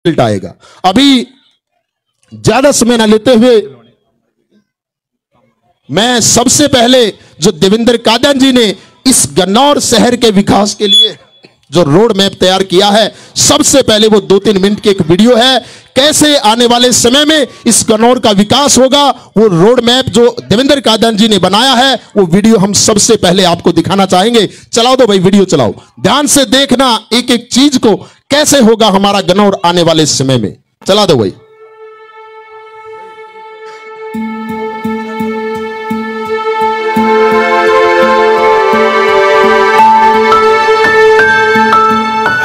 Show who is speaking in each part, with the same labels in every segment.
Speaker 1: Result आएगा। अभी ज्यादा समय ना लेते हुए मैं सबसे पहले जो देवेंद्र कादन जी ने इस गन्नौर शहर के विकास के लिए जो रोड मैप तैयार किया है, सबसे पहले वो 2-3 मिनट की एक वीडियो है, कैसे आने वाले समय में इस गन्नौर का विकास होगा। वो रोड मैप जो देवेंद्र कादन जी ने बनाया है, वो वीडियो हम सबसे पहले आपको दिखाना चाहेंगे। चलाओ दो भाई, वीडियो चलाओ, ध्यान से देखना एक एक चीज को, कैसे होगा हमारा गन्नौर आने वाले समय में। चला दो भाई।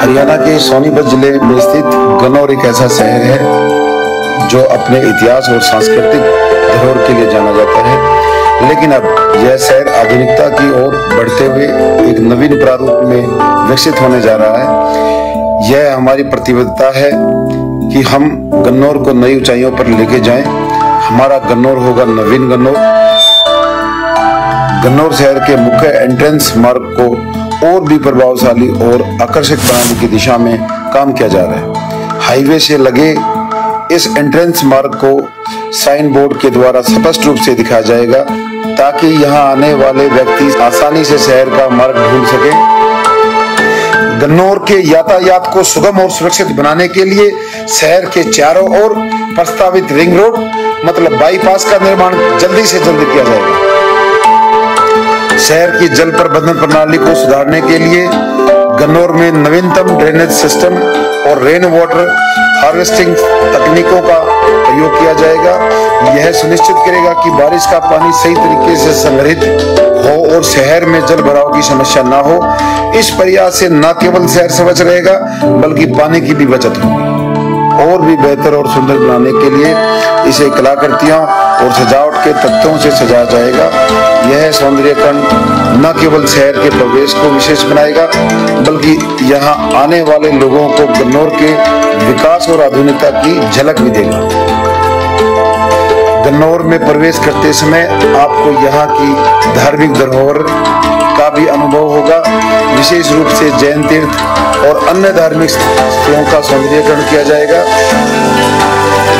Speaker 2: हरियाणा के सोनीपत जिले में स्थित गन्नौर एक ऐसा शहर है जो अपने इतिहास और सांस्कृतिक धरोहर के लिए जाना जाता है, लेकिन अब यह शहर आधुनिकता की ओर बढ़ते हुए एक नवीन प्रारूप में विकसित होने जा रहा है। यह हमारी प्रतिबद्धता है कि हम गन्नौर को नई ऊंचाइयों पर लेके जाएं। हमारा गन्नौर होगा नवीन गन्नौर। गन्नौर शहर के मुख्य एंट्रेंस मार्ग को और भी प्रभावशाली और आकर्षक बनाने की दिशा में काम किया जा रहा है। हाईवे से लगे इस एंट्रेंस मार्ग को साइन बोर्ड के द्वारा स्पष्ट रूप से दिखाया जाएगा, ताकि यहां आने वाले व्यक्ति आसानी से शहर का मार्ग ढूंढ सके। गन्नौर के यातायात को सुगम और सुरक्षित बनाने के लिए शहर के चारों ओर प्रस्तावित रिंग रोड मतलब बाईपास का निर्माण जल्दी से जल्दी किया जाएगा। शहर की जल प्रबंधन प्रणाली को सुधारने के लिए गन्नौर में नवीनतम ड्रेनेज सिस्टम और रेन वाटर हार्वेस्टिंग तकनीकों का प्रयोग किया जाएगा। यह सुनिश्चित करेगा कि बारिश का पानी सही तरीके से संग्रहित हो और शहर में जल भराव की समस्या न हो। इस प्रयास से न केवल शहर स्वच्छ रहेगा बल्कि पानी की भी बचत होगी। और भी बेहतर और सुंदर बनाने के लिए इसे कलाकृतियों और सजावट के तत्वों से सजाया जाएगा। यह सौंदर्यीकरण न केवल शहर के प्रवेश को विशेष बनाएगा बल्कि यहां आने वाले लोगों को गन्नौर के विकास और आधुनिकता की झलक भी देगा। गन्नौर में प्रवेश करते समय आपको यहां की धार्मिक धरोहर का भी अनुभव होगा। विशेष रूप से जैन तीर्थ और अन्य धार्मिक स्थलों का सौंदर्यीकरण किया जाएगा।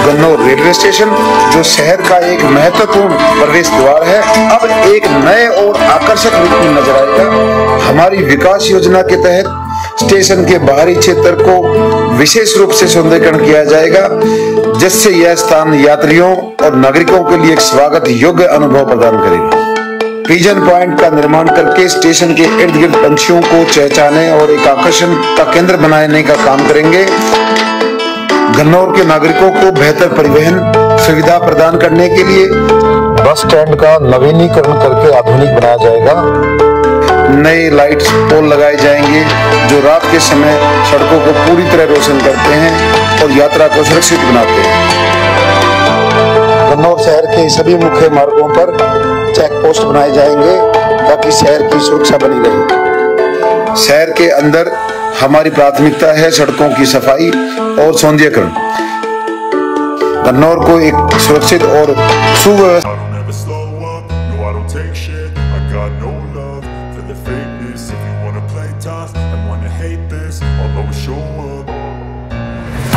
Speaker 2: गन्नौर रेलवे स्टेशन जो शहर का एक महत्वपूर्ण प्रवेश द्वार है, अब एक नए और आकर्षक रूप में नजर आएगा। हमारी विकास योजना के तहत स्टेशन के बाहरी क्षेत्र को विशेष रूप से सौंदर्यीकरण किया जाएगा, जिससे यह स्थान यात्रियों और नागरिकों के लिए एक स्वागत योग्य अनुभव प्रदान करेगा। पिजन पॉइंट का निर्माण करके स्टेशन के इर्द गिर्द पंछियों को चहचहाने और एक आकर्षण का केंद्र बनाने का काम करेंगे। गन्नौर के नागरिकों को बेहतर परिवहन सुविधा प्रदान करने के लिए बस स्टैंड का नवीनीकरण करके आधुनिक बनाया जाएगा। नए लाइट पोल लगाए जाएंगे जो रात के समय सड़कों को पूरी तरह रोशन करते हैं और यात्रा को सुरक्षित बनाते हैं। गन्नौर शहर के सभी मुख्य मार्गों पर चेक पोस्ट बनाए जाएंगे ताकि शहर की सुरक्षा बनी रहे। शहर के अंदर हमारी प्राथमिकता है सड़कों की सफाई और सौंदर्यीकरण। गन्नौर को एक सुरक्षित और सुव्यवस्थित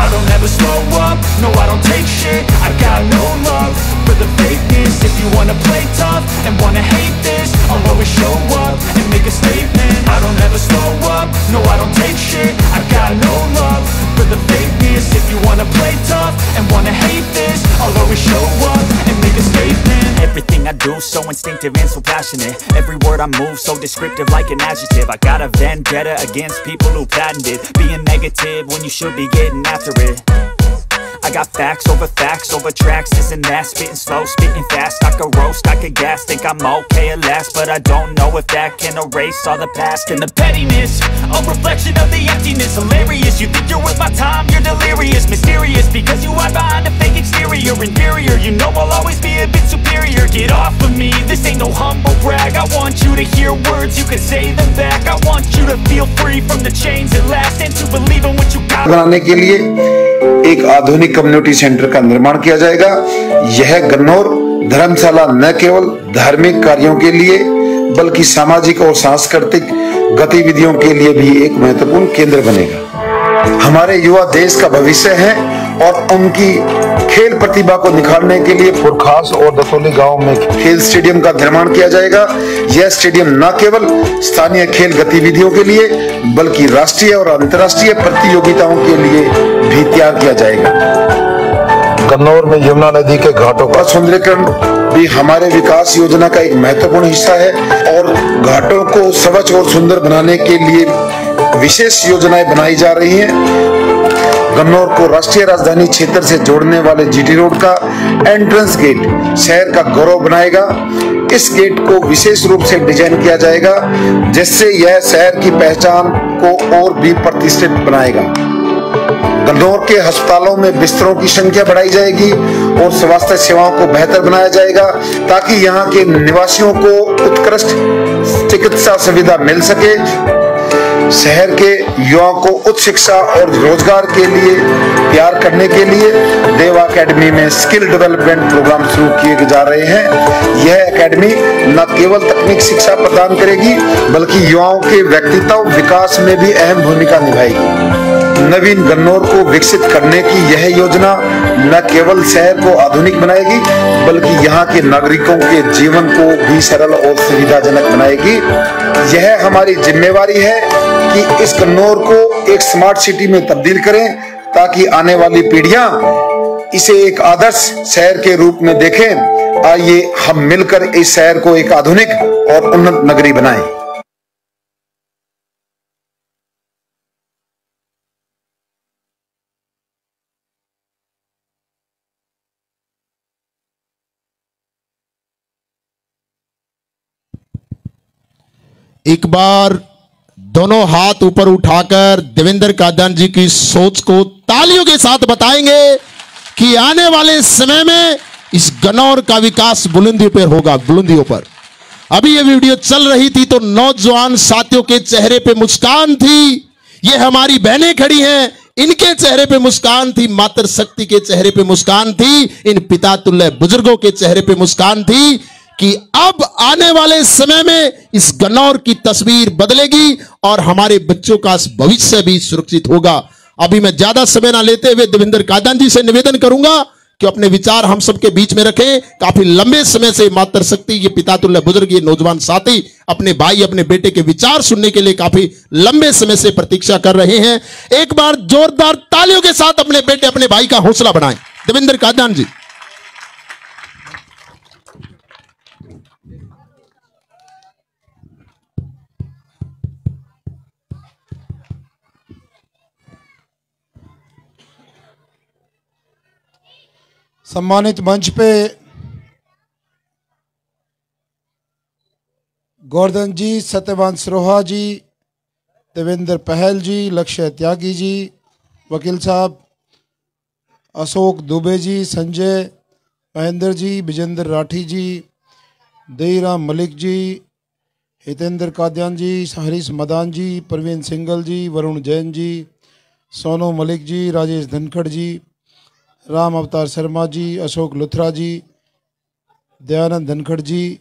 Speaker 3: I don't ever slow up, no I don't take shit. I got no love for the fakeness. If you wanna play tough and wanna hate this, I'll always show up and make a statement. I don't ever slow up, no I don't take shit. I got no love for the fakeness. If you wanna play tough and wanna hate this, I'll always show up and make a statement. Everything I do so instinctive and so passionate. Every word I move so descriptive like an adjective. I got a vendetta against people who patented being negative when you should be getting after it. I got facts over tracks, this and that. Spitting slow, spitting fast. I could roast, I could gas. Think I'm okay at last, but I don't know if that can erase all the past. And the pettiness, a reflection of the emptiness. Hilarious, you think you're worth my time, you're delirious. Mysterious, because you hide behind a fake exterior. Inferior, you know I'll always be a bit superior. Get off of me, this ain't no humble brag. I want you to hear words, you can say them back. I want you to feel free from the chains at last, and to believe in what you got.
Speaker 2: बनाने के लिए एक आधुनिक community centre का निर्माण किया जाएगा। यह गन्नौर धर्मशाला न केवल धार्मिक कार्यों के लिए बल्कि सामाजिक और सांस्कृतिक गतिविधियों के लिए भी एक महत्वपूर्ण केंद्र बनेगा। हमारे युवा देश का भविष्य हैं और उनकी खेल प्रतिभा को निखारने के लिए पुरखास और दतौली गांव में खेल स्टेडियम का निर्माण किया जाएगा। यह स्टेडियम न केवल स्थानीय खेल गतिविधियों के लिए बल्कि राष्ट्रीय और अंतर्राष्ट्रीय प्रतियोगिताओं के लिए भी तैयार किया जाएगा। कन्नौर में यमुना नदी के घाटों का सौंदर्यीकरण भी हमारे विकास योजना का एक महत्वपूर्ण हिस्सा है और घाटों को स्वच्छ और सुंदर बनाने के लिए विशेष योजनाएं बनाई जा रही हैं। गन्नौर को राष्ट्रीय राजधानी क्षेत्र से जोड़ने वाले जीटी रोड का एंट्रेंस गेट शहर का गौरव बनाएगा। इस गेट को विशेष रूप से डिजाइन किया जाएगा जिससे यह शहर की पहचान को और भी प्रतिष्ठित बनाएगा। गन्नौर के अस्पतालों में बिस्तरों की संख्या बढ़ाई जाएगी और स्वास्थ्य सेवाओं को बेहतर बनाया जाएगा ताकि यहाँ के निवासियों को उत्कृष्ट चिकित्सा सुविधा मिल सके। शहर के युवाओं को उच्च शिक्षा और रोजगार के लिए तैयार करने के लिए देवा एकेडमी में स्किल डेवलपमेंट प्रोग्राम शुरू किए जा रहे हैं। यह एकेडमी न केवल तकनीक शिक्षा प्रदान करेगी बल्कि युवाओं के व्यक्तित्व विकास में भी अहम भूमिका निभाएगी। नवीन गन्नौर को विकसित करने की यह योजना न केवल शहर को आधुनिक बनाएगी बल्कि यहाँ के नागरिकों के जीवन को भी सरल और सुविधाजनक बनाएगी। यह हमारी जिम्मेवारी है कि इस गन्नौर को एक स्मार्ट सिटी में तब्दील करें ताकि आने वाली पीढ़ियां इसे एक आदर्श शहर के रूप में देखें। आइए हम मिलकर इस शहर को एक आधुनिक और उन्नत नगरी बनाएं।
Speaker 1: एक बार दोनों हाथ ऊपर उठाकर देवेंद्र कादियान जी की सोच को तालियों के साथ बताएंगे कि आने वाले समय में इस गन्नौर का विकास बुलंदियों पर होगा, बुलंदियों पर। अभी ये वीडियो चल रही थी तो नौजवान साथियों के चेहरे पे मुस्कान थी। ये हमारी बहनें खड़ी हैं, इनके चेहरे पे मुस्कान थी। मातृ शक्ति के चेहरे पे मुस्कान थी। इन पिता तुल्य बुजुर्गों के चेहरे पे मुस्कान थी कि अब आने वाले समय में इस गन्नौर की तस्वीर बदलेगी और हमारे बच्चों का भविष्य भी सुरक्षित होगा। अभी मैं ज्यादा समय ना लेते हुए देवेंद्र कादियान जी से निवेदन करूंगा कि अपने विचार हम सबके बीच में रखें। काफी लंबे समय से मातृ शक्ति, ये पिता तुल्य बुजुर्ग, ये नौजवान साथी अपने भाई, अपने बेटे के विचार सुनने के लिए काफी लंबे समय से प्रतीक्षा कर रहे हैं। एक बार जोरदार तालियों के साथ अपने बेटे, अपने भाई का हौसला बढ़ाएं। देवेंद्र कादियान जी।
Speaker 4: सम्मानित मंच पे गोवर्धन जी, सत्यवान सरोहा जी, देवेंद्र पहल जी, लक्ष्य त्यागी जी, वकील साहब अशोक दुबे जी, संजय महेंद्र जी, विजेंद्र राठी जी, दईराम मलिक जी, हितेंद्र कादियान जी, हरीश मदान जी, प्रवीण सिंगल जी, वरुण जैन जी, सोनू मलिक जी, राजेश धनखड़ जी, राम अवतार शर्मा जी, अशोक लुथरा जी, दयानंद धनखड़ जी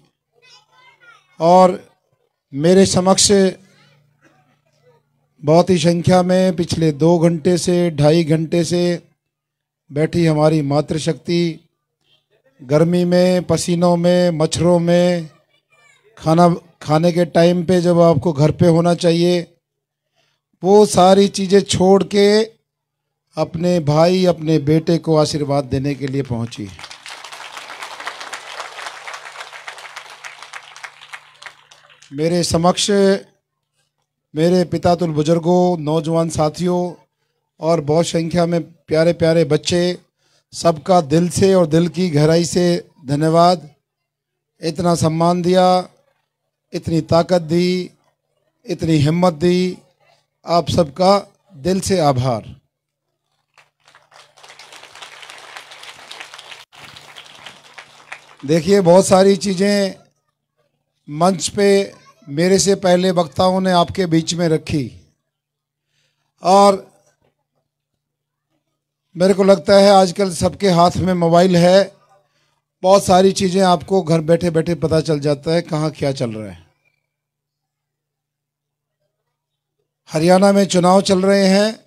Speaker 4: और मेरे समक्ष बहुत ही संख्या में पिछले 2 घंटे से 2.5 घंटे से बैठी हमारी मातृशक्ति, गर्मी में, पसीनों में, मच्छरों में, खाना खाने के टाइम पे जब आपको घर पे होना चाहिए, वो सारी चीज़ें छोड़ के अपने भाई, अपने बेटे को आशीर्वाद देने के लिए पहुंची। मेरे समक्ष मेरे पितातुल बुजुर्गों, नौजवान साथियों और बहुत संख्या में प्यारे प्यारे बच्चे, सबका दिल से और दिल की गहराई से धन्यवाद। इतना सम्मान दिया, इतनी ताकत दी, इतनी हिम्मत दी, आप सबका दिल से आभार। देखिए, बहुत सारी चीज़ें मंच पे मेरे से पहले वक्ताओं ने आपके बीच में रखी और मेरे को लगता है आजकल सबके हाथ में मोबाइल है। बहुत सारी चीज़ें आपको घर बैठे बैठे पता चल जाता है कहाँ क्या चल रहा है। हरियाणा में चुनाव चल रहे हैं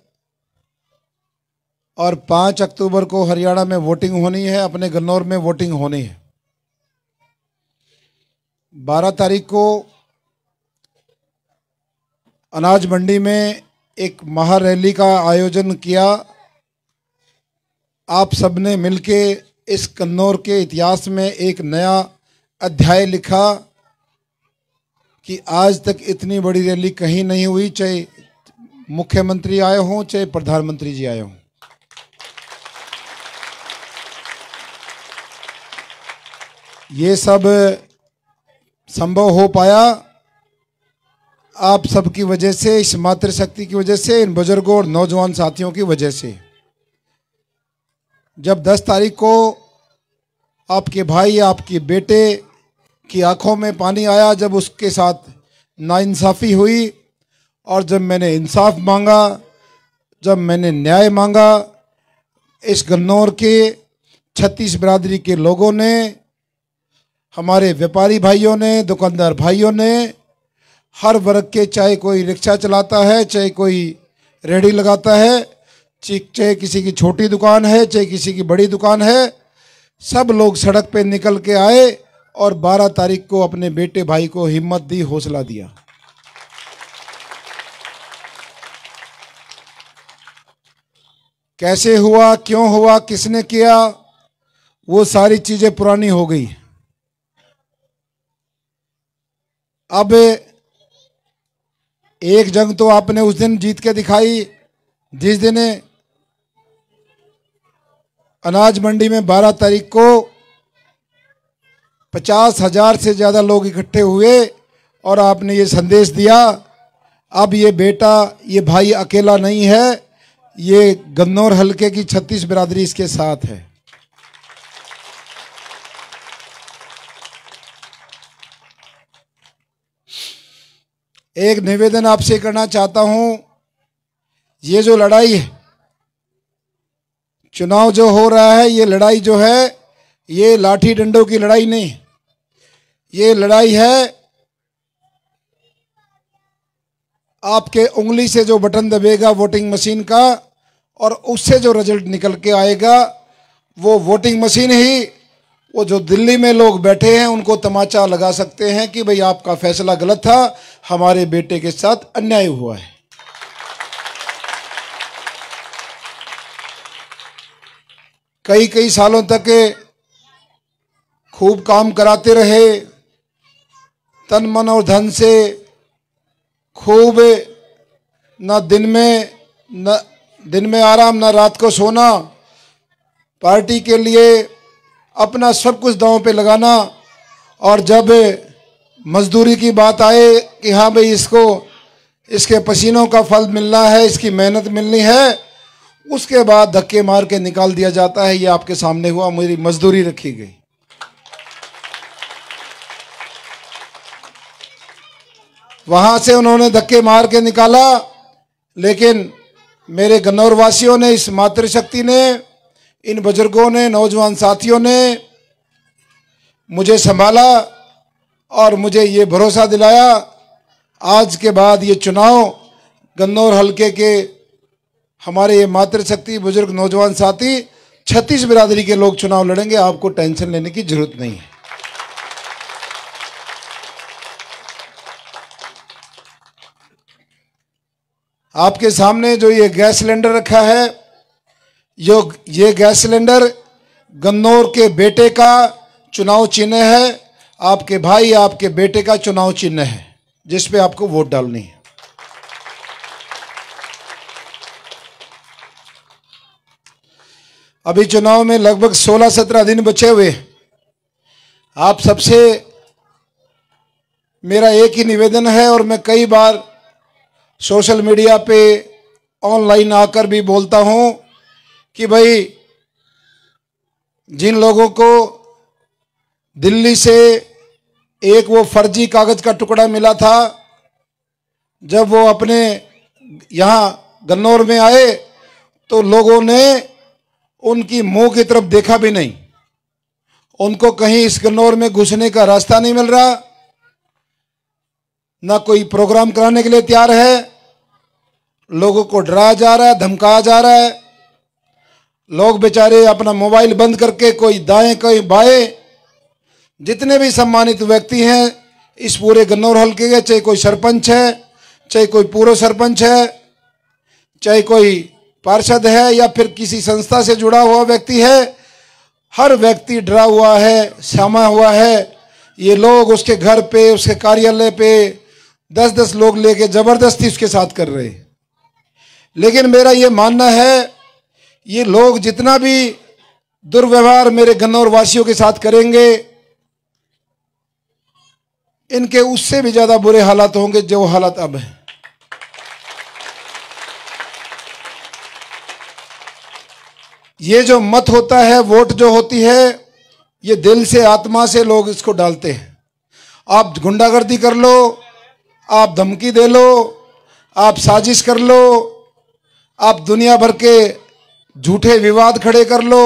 Speaker 4: और 5 अक्टूबर को हरियाणा में वोटिंग होनी है, अपने गन्नौर में वोटिंग होनी है। 12 तारीख को अनाज मंडी में एक महारैली का आयोजन किया। आप सबने मिलके इस कन्नौर के इतिहास में एक नया अध्याय लिखा कि आज तक इतनी बड़ी रैली कहीं नहीं हुई, चाहे मुख्यमंत्री आए हों चाहे प्रधानमंत्री जी आए हों। ये सब संभव हो पाया आप सबकी वजह से, इस मातृशक्ति की वजह से, इन बुजुर्गों और नौजवान साथियों की वजह से। जब 10 तारीख को आपके भाई, आपके बेटे की आंखों में पानी आया, जब उसके साथ नाइंसाफ़ी हुई और जब मैंने इंसाफ मांगा, जब मैंने न्याय मांगा, इस गन्नौर के 36 बिरादरी के लोगों ने, हमारे व्यापारी भाइयों ने, दुकानदार भाइयों ने, हर वर्ग के, चाहे कोई रिक्शा चलाता है, चाहे कोई रेहड़ी लगाता है, चाहे किसी की छोटी दुकान है, चाहे किसी की बड़ी दुकान है, सब लोग सड़क पे निकल के आए और 12 तारीख को अपने बेटे भाई को हिम्मत दी, हौसला दिया। कैसे हुआ, क्यों हुआ, किसने किया, वो सारी चीजें पुरानी हो गई। अब एक जंग तो आपने उस दिन जीत के दिखाई जिस दिन अनाज मंडी में 12 तारीख को 50,000 से ज़्यादा लोग इकट्ठे हुए और आपने ये संदेश दिया, अब ये बेटा, ये भाई अकेला नहीं है, ये गन्नौर हलके की 36 बिरादरी इसके साथ है। एक निवेदन आपसे करना चाहता हूं, ये जो लड़ाई है, चुनाव जो हो रहा है, ये लड़ाई जो है, ये लाठी डंडों की लड़ाई नहीं, ये लड़ाई है आपके उंगली से जो बटन दबेगा वोटिंग मशीन का और उससे जो रिजल्ट निकल के आएगा, वो वोटिंग मशीन ही, वो जो दिल्ली में लोग बैठे हैं उनको तमाचा लगा सकते हैं कि भाई आपका फैसला गलत था, हमारे बेटे के साथ अन्याय हुआ है। कई सालों तक खूब काम कराते रहे, तन मन और धन से, खूब न दिन में आराम, न रात को सोना, पार्टी के लिए अपना सब कुछ दांव पे लगाना, और जब मजदूरी की बात आए कि हाँ भाई इसको इसके पसीनों का फल मिलना है, इसकी मेहनत मिलनी है, उसके बाद धक्के मार के निकाल दिया जाता है। ये आपके सामने हुआ, मेरी मजदूरी रखी गई। वहां से उन्होंने धक्के मार के निकाला, लेकिन मेरे गन्नौर वासियों ने, इस मातृशक्ति ने, इन बुजुर्गों ने, नौजवान साथियों ने मुझे संभाला और मुझे ये भरोसा दिलाया, आज के बाद ये चुनाव गन्नौर हलके के हमारे ये मातृशक्ति बुजुर्ग नौजवान साथी 36 बिरादरी के लोग चुनाव लड़ेंगे, आपको टेंशन लेने की जरूरत नहीं है। आपके सामने जो ये गैस सिलेंडर रखा है, ये गैस सिलेंडर गन्नौर के बेटे का चुनाव चिन्ह है, आपके भाई, आपके बेटे का चुनाव चिन्ह है, जिस पे आपको वोट डालनी है। अभी चुनाव में लगभग 16-17 दिन बचे हुए। आप सबसे मेरा एक ही निवेदन है, और मैं कई बार सोशल मीडिया पे, ऑनलाइन आकर भी बोलता हूं कि भाई जिन लोगों को दिल्ली से एक वो फर्जी कागज का टुकड़ा मिला था, जब वो अपने यहां गन्नौर में आए तो लोगों ने उनकी मुंह की तरफ देखा भी नहीं। उनको कहीं इस गन्नौर में घुसने का रास्ता नहीं मिल रहा, ना कोई प्रोग्राम कराने के लिए तैयार है, लोगों को डराया जा रहा है, धमकाया जा रहा है। लोग बेचारे अपना मोबाइल बंद करके कोई दाएं कोई बाएं, जितने भी सम्मानित व्यक्ति हैं इस पूरे गन्नौर हल्के के, चाहे कोई सरपंच है, चाहे कोई पूर्व सरपंच है, चाहे कोई पार्षद है या फिर किसी संस्था से जुड़ा हुआ व्यक्ति है, हर व्यक्ति डरा हुआ है, सहमा हुआ है। ये लोग उसके घर पे, उसके कार्यालय पे 10-10 लोग लेके जबरदस्ती उसके साथ कर रहे हैं। लेकिन मेरा ये मानना है ये लोग जितना भी दुर्व्यवहार मेरे गन्नौर वासियों के साथ करेंगे, इनके उससे भी ज्यादा बुरे हालात होंगे जो हालात अब हैं। ये जो मत होता है, वोट जो होती है, ये दिल से आत्मा से लोग इसको डालते हैं। आप गुंडागर्दी कर लो, आप धमकी दे लो, आप साजिश कर लो, आप दुनिया भर के झूठे विवाद खड़े कर लो,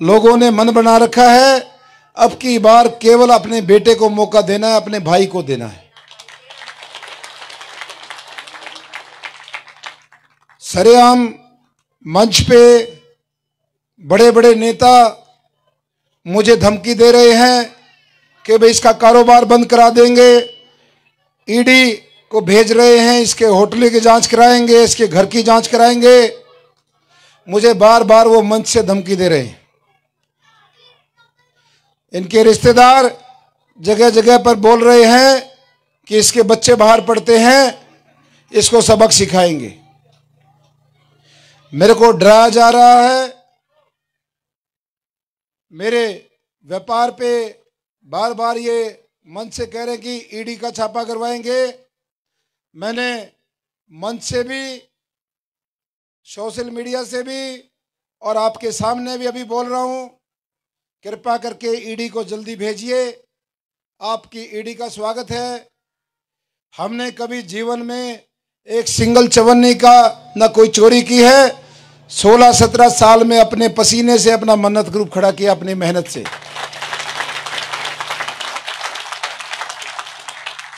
Speaker 4: लोगों ने मन बना रखा है अब की बार केवल अपने बेटे को मौका देना है, अपने भाई को देना है। सरेआम मंच पे बड़े बड़े नेता मुझे धमकी दे रहे हैं कि भाई इसका कारोबार बंद करा देंगे, ईडी को भेज रहे हैं, इसके होटल की जांच कराएंगे, इसके घर की जांच कराएंगे। मुझे बार बार वो मंच से धमकी दे रहे हैं। इनके रिश्तेदार जगह जगह पर बोल रहे हैं कि इसके बच्चे बाहर पढ़ते हैं, इसको सबक सिखाएंगे। मेरे को डराया जा रहा है। मेरे व्यापार पे बार बार ये मंच से कह रहे हैं कि ईडी का छापा करवाएंगे। मैंने मंच से भी, सोशल मीडिया से भी और आपके सामने भी अभी बोल रहा हूं, कृपा करके ईडी को जल्दी भेजिए। आपकी ईडी का स्वागत है। हमने कभी जीवन में एक सिंगल चवन्नी का न कोई चोरी की है। 16-17 साल में अपने पसीने से अपना मन्नत ग्रुप खड़ा किया, अपनी मेहनत से।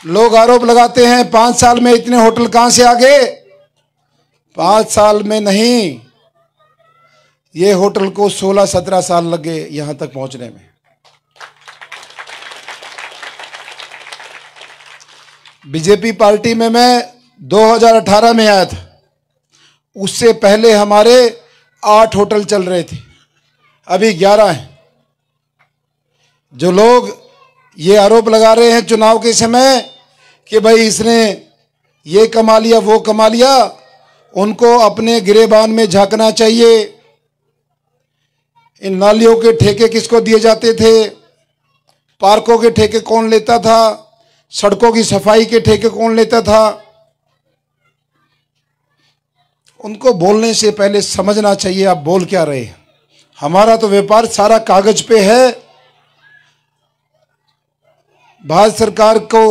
Speaker 4: लोग आरोप लगाते हैं 5 साल में इतने होटल कहां से आ गए। 5 साल में नहीं, ये होटल को 16-17 साल लगे यहां तक पहुंचने में। बीजेपी पार्टी में मैं 2018 में आया था। उससे पहले हमारे 8 होटल चल रहे थे, अभी 11 हैं। जो लोग ये आरोप लगा रहे हैं चुनाव के समय कि भाई इसने ये कमा लिया वो कमा लिया, उनको अपने गिरेबान में झांकना चाहिए। इन नालियों के ठेके किसको दिए जाते थे, पार्कों के ठेके कौन लेता था, सड़कों की सफाई के ठेके कौन लेता था, उनको बोलने से पहले समझना चाहिए आप बोल क्या रहे हैं। हमारा तो व्यापार सारा कागज पे है। भारत सरकार को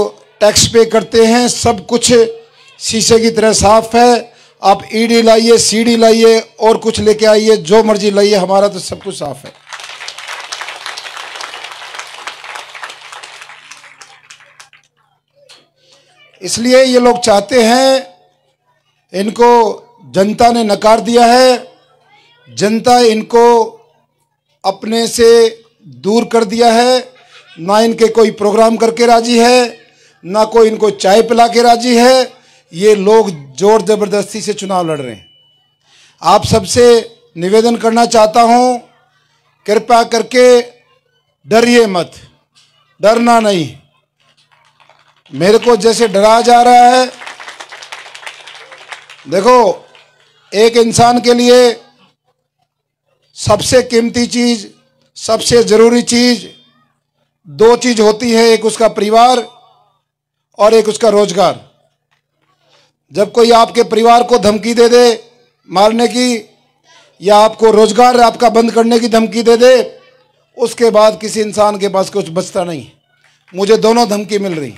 Speaker 4: टैक्स पे करते हैं, सब कुछ शीशे की तरह साफ है। आप ईडी लाइए, सीडी लाइए और कुछ लेके आइए, जो मर्जी लाइए, हमारा तो सब कुछ साफ है। इसलिए ये लोग चाहते हैं, इनको जनता ने नकार दिया है। जनता इनको अपने से दूर कर दिया है। ना इनके कोई प्रोग्राम करके राजी है, ना कोई इनको चाय पिला के राजी है। ये लोग जोर जबरदस्ती से चुनाव लड़ रहे हैं। आप सबसे निवेदन करना चाहता हूं, कृपया करके डरिए मत, डरना नहीं। मेरे को जैसे डराया जा रहा है, देखो एक इंसान के लिए सबसे कीमती चीज, सबसे जरूरी चीज 2 चीज होती है, एक उसका परिवार और एक उसका रोजगार। जब कोई आपके परिवार को धमकी दे दे मारने की, या आपको रोजगार आपका बंद करने की धमकी दे दे, उसके बाद किसी इंसान के पास कुछ बचता नहीं। मुझे दोनों धमकी मिल रही,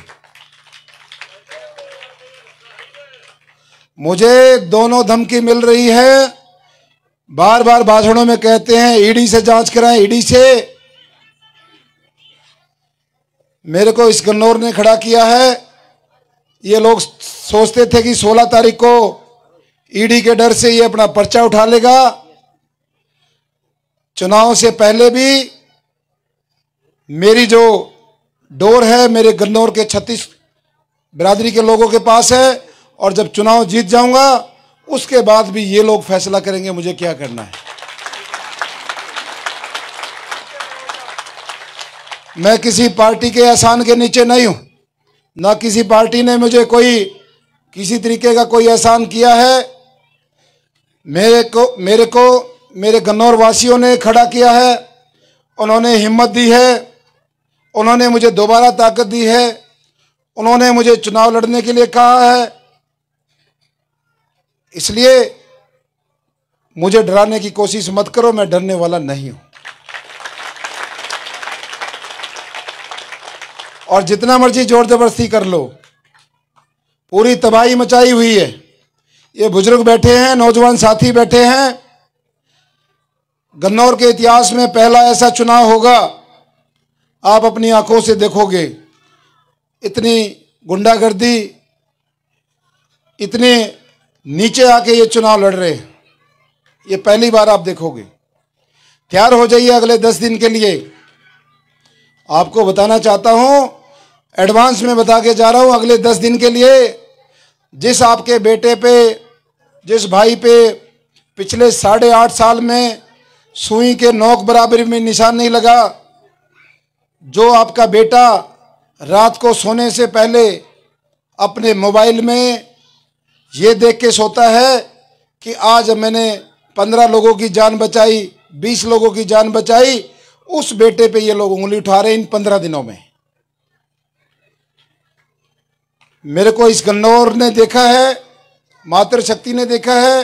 Speaker 4: मुझे दोनों धमकी मिल रही है। बार बार भाषणों में कहते हैं ईडी से जांच कराएं, ईडी से। मेरे को इस गन्नौर ने खड़ा किया है। ये लोग सोचते थे कि 16 तारीख को ईडी के डर से ये अपना पर्चा उठा लेगा, चुनाव से पहले भी मेरी जो डोर है मेरे गन्नौर के 36 बिरादरी के लोगों के पास है, और जब चुनाव जीत जाऊंगा उसके बाद भी ये लोग फैसला करेंगे मुझे क्या करना है। मैं किसी पार्टी के एहसान के नीचे नहीं हूं, ना किसी पार्टी ने मुझे कोई किसी तरीके का कोई एहसान किया है। मेरे को मेरे गन्नौर वासियों ने खड़ा किया है, उन्होंने हिम्मत दी है, उन्होंने मुझे दोबारा ताकत दी है, उन्होंने मुझे चुनाव लड़ने के लिए कहा है। इसलिए मुझे डराने की कोशिश मत करो, मैं डरने वाला नहीं हूं। और जितना मर्जी जोर जबरदस्ती कर लो, पूरी तबाही मचाई हुई है। ये बुजुर्ग बैठे हैं, नौजवान साथी बैठे हैं। गन्नौर के इतिहास में पहला ऐसा चुनाव होगा, आप अपनी आंखों से देखोगे। इतनी गुंडागर्दी, इतने नीचे आके ये चुनाव लड़ रहे हैं, ये पहली बार आप देखोगे। तैयार हो जाइए अगले 10 दिन के लिए। आपको बताना चाहता हूं, एडवांस में बता के जा रहा हूं, अगले 10 दिन के लिए जिस आपके बेटे पे, जिस भाई पे पिछले 8.5 साल में सुई के नोक बराबर में निशान नहीं लगा, जो आपका बेटा रात को सोने से पहले अपने मोबाइल में ये देख के सोता है कि आज मैंने 15 लोगों की जान बचाई, 20 लोगों की जान बचाई, उस बेटे पे ये लोग उंगली उठा रहे हैं इन 15 दिनों में। मेरे को इस गन्नौर ने देखा है, मातृशक्ति ने देखा है,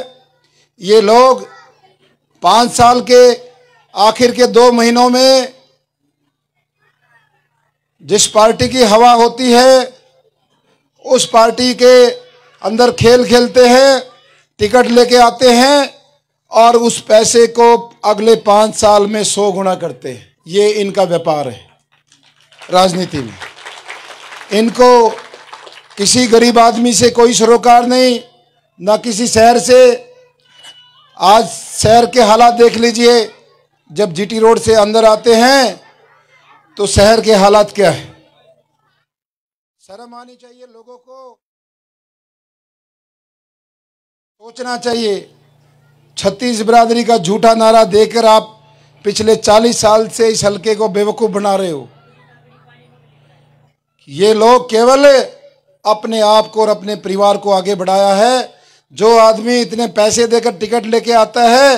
Speaker 4: ये लोग 5 साल के आखिर के 2 महीनों में जिस पार्टी की हवा होती है उस पार्टी के अंदर खेल खेलते हैं, टिकट लेके आते हैं और उस पैसे को अगले 5 साल में 100 गुना करते हैं। ये इनका व्यापार है राजनीति में। इनको किसी गरीब आदमी से कोई सरोकार नहीं, ना किसी शहर से। आज शहर के हालात देख लीजिए, जब जीटी रोड से अंदर आते हैं तो शहर के हालात क्या है। शर्म आनी चाहिए लोगों को, सोचना चाहिए। 36 बिरादरी का झूठा नारा देकर आप पिछले 40 साल से इस हल्के को बेवकूफ बना रहे हो। ये लोग केवल अपने आप को और अपने परिवार को आगे बढ़ाया है। जो आदमी इतने पैसे देकर टिकट लेके आता है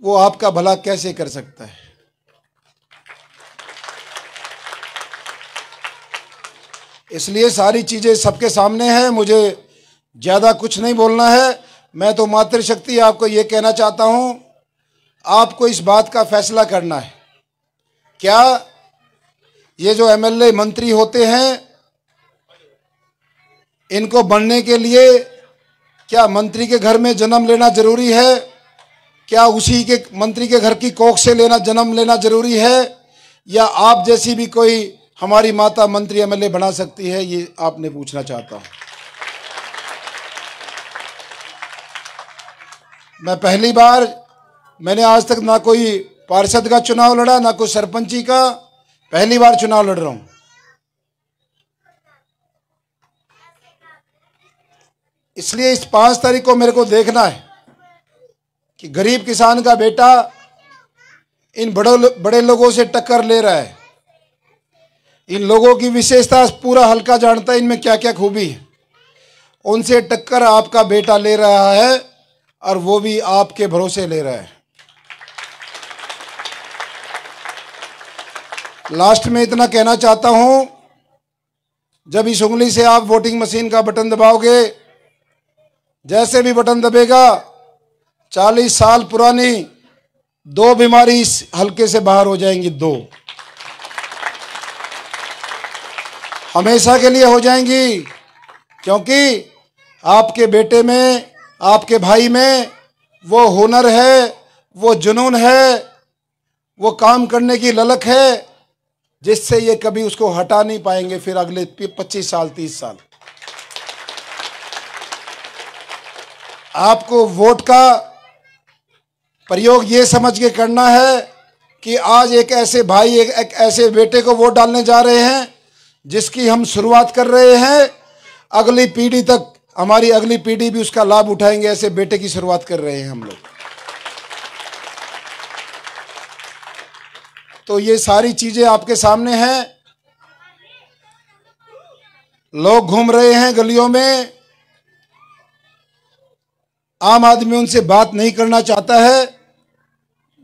Speaker 4: वो आपका भला कैसे कर सकता है। इसलिए सारी चीजें सबके सामने हैं, मुझे ज्यादा कुछ नहीं बोलना है। मैं तो मातृशक्ति आपको ये कहना चाहता हूं, आपको इस बात का फैसला करना है। क्या ये जो एमएलए मंत्री होते हैं, इनको बनने के लिए क्या मंत्री के घर में जन्म लेना जरूरी है? क्या उसी के मंत्री के घर की कोख से जन्म लेना जरूरी है? या आप जैसी भी कोई हमारी माता मंत्री एमएलए बना सकती है? ये आपने पूछना चाहता हूं। मैं पहली बार, मैंने आज तक ना कोई पार्षद का चुनाव लड़ा, ना कोई सरपंची का, पहली बार चुनाव लड़ रहा हूं। इसलिए इस 5 तारीख को मेरे को देखना है कि गरीब किसान का बेटा इन बड़े लोगों से टक्कर ले रहा है। इन लोगों की विशेषता पूरा हल्का जानता है, इनमें क्या क्या खूबी है। उनसे टक्कर आपका बेटा ले रहा है और वो भी आपके भरोसे ले रहा है। लास्ट में इतना कहना चाहता हूं, जब इस उंगली से आप वोटिंग मशीन का बटन दबाओगे, जैसे भी बटन दबेगा 40 साल पुरानी 2 बीमारी इस हल्के से बाहर हो जाएंगी। 2 हमेशा के लिए हो जाएंगी, क्योंकि आपके बेटे में, आपके भाई में वो हुनर है, वो जुनून है, वो काम करने की ललक है, जिससे ये कभी उसको हटा नहीं पाएंगे फिर अगले 25 साल 30 साल। आपको वोट का प्रयोग ये समझ के करना है कि आज एक ऐसे भाई, एक ऐसे बेटे को वोट डालने जा रहे हैं जिसकी हम शुरुआत कर रहे हैं। अगली पीढ़ी तक, हमारी अगली पीढ़ी भी उसका लाभ उठाएंगे। ऐसे बेटे की शुरुआत कर रहे हैं हम लोग। तो ये सारी चीजें आपके सामने हैं। लोग घूम रहे हैं गलियों में, आम आदमी उनसे बात नहीं करना चाहता है।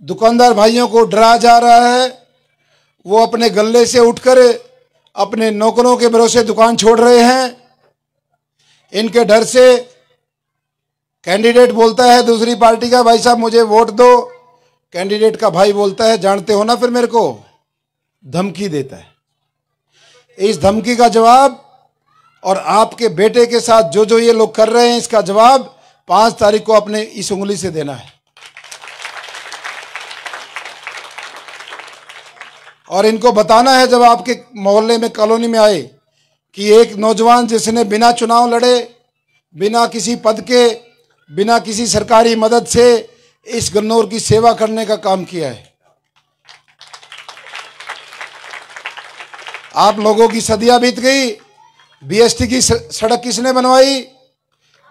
Speaker 4: दुकानदार भाइयों को डराया जा रहा है। वो अपने गल्ले से उठकर अपने नौकरों के भरोसे दुकान छोड़ रहे हैं। इनके डर से कैंडिडेट बोलता है दूसरी पार्टी का, भाई साहब मुझे वोट दो। कैंडिडेट का भाई बोलता है, जानते हो ना फिर मेरे को, धमकी देता है। इस धमकी का जवाब और आपके बेटे के साथ जो जो ये लोग कर रहे हैं, इसका जवाब 5 तारीख को अपने इस उंगली से देना है। और इनको बताना है जब आपके मोहल्ले में, कॉलोनी में आए, कि एक नौजवान जिसने बिना चुनाव लड़े, बिना किसी पद के, बिना किसी सरकारी मदद से इस गन्नौर की सेवा करने का काम किया है। आप लोगों की सदियां बीत गई। बीएसटी की सड़क किसने बनवाई?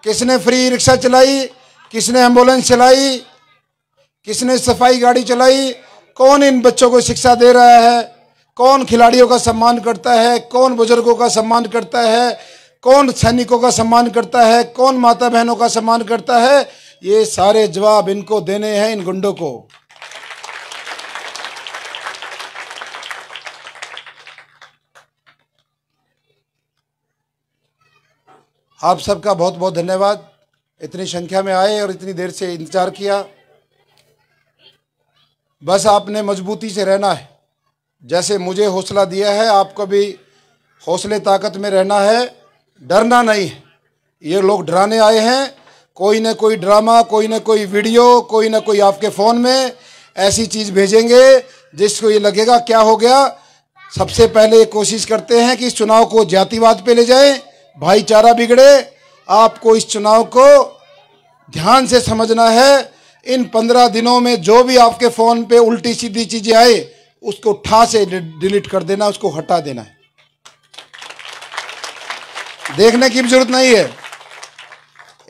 Speaker 4: किसने फ्री रिक्शा चलाई? किसने एम्बुलेंस चलाई? किसने सफाई गाड़ी चलाई? कौन इन बच्चों को शिक्षा दे रहा है? कौन खिलाड़ियों का सम्मान करता है? कौन बुजुर्गों का सम्मान करता है? कौन सैनिकों का सम्मान करता है? कौन माता बहनों का सम्मान करता है? ये सारे जवाब इनको देने हैं, इन गुंडों को। आप सबका बहुत बहुत धन्यवाद, इतनी संख्या में आए और इतनी देर से इंतजार किया। बस आपने मजबूती से रहना है। जैसे मुझे हौसला दिया है, आपको भी हौसले ताकत में रहना है, डरना नहीं है। ये लोग डराने आए हैं। कोई ना कोई ड्रामा, कोई ना कोई वीडियो, कोई ना कोई आपके फ़ोन में ऐसी चीज़ भेजेंगे जिसको ये लगेगा क्या हो गया। सबसे पहले ये कोशिश करते हैं कि इस चुनाव को जातिवाद पे ले जाएं, भाईचारा बिगड़े। आपको इस चुनाव को ध्यान से समझना है। इन 15 दिनों में जो भी आपके फ़ोन पे उल्टी सीधी चीज़ें आए, उसको ठा से डिलीट कर देना, उसको हटा देना है। देखने की भी जरूरत नहीं है।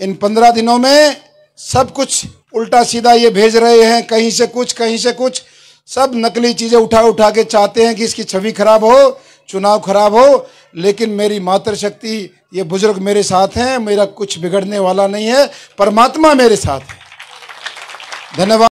Speaker 4: इन 15 दिनों में सब कुछ उल्टा सीधा ये भेज रहे हैं, कहीं से कुछ, कहीं से कुछ, सब नकली चीज़ें उठा उठा के चाहते हैं कि इसकी छवि खराब हो, चुनाव खराब हो। लेकिन मेरी मातृशक्ति, ये बुजुर्ग मेरे साथ हैं, मेरा कुछ बिगड़ने वाला नहीं है। परमात्मा मेरे साथ है। धन्यवाद।